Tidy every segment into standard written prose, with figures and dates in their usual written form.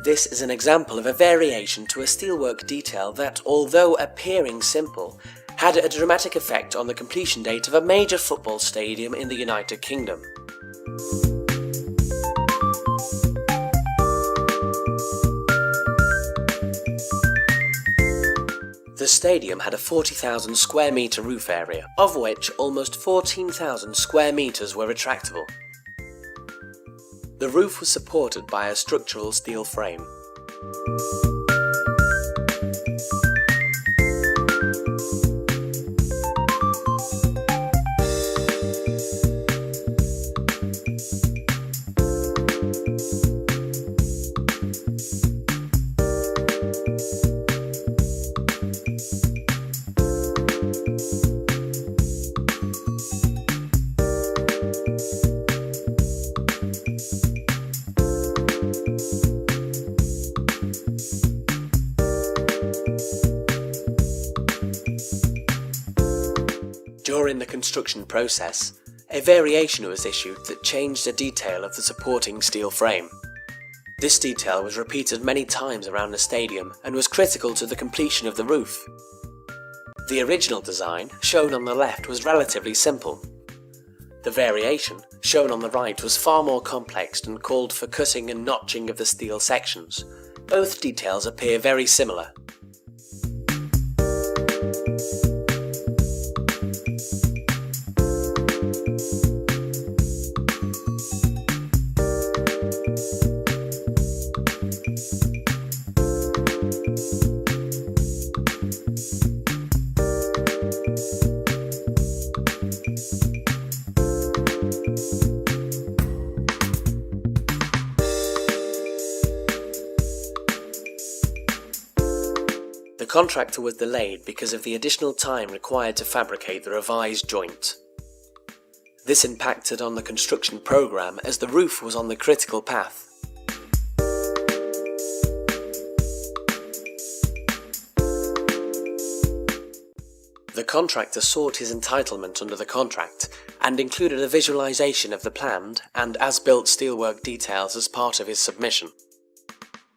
This is an example of a variation to a steelwork detail that, although appearing simple, had a dramatic effect on the completion date of a major football stadium in the United Kingdom. The stadium had a 40,000 square metre roof area, of which almost 14,000 square metres were retractable. The roof was supported by a structural steel frame. During the construction process, a variation was issued that changed the detail of the supporting steel frame. This detail was repeated many times around the stadium and was critical to the completion of the roof. The original design, shown on the left, was relatively simple. The variation, shown on the right, was far more complex and called for cutting and notching of the steel sections. Both details appear very similar. The contractor was delayed because of the additional time required to fabricate the revised joint. This impacted on the construction program as the roof was on the critical path. The contractor sought his entitlement under the contract and included a visualization of the planned and as-built steelwork details as part of his submission.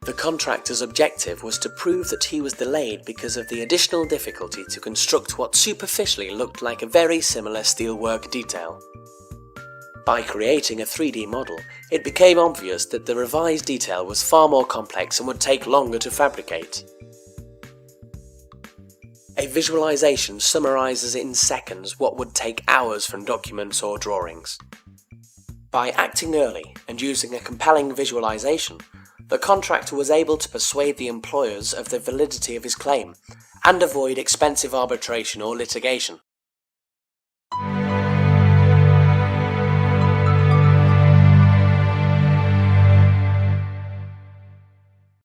The contractor's objective was to prove that he was delayed because of the additional difficulty to construct what superficially looked like a very similar steelwork detail. By creating a 3D model, it became obvious that the revised detail was far more complex and would take longer to fabricate. A visualization summarizes in seconds what would take hours from documents or drawings. By acting early and using a compelling visualization, the contractor was able to persuade the employers of the validity of his claim and avoid expensive arbitration or litigation.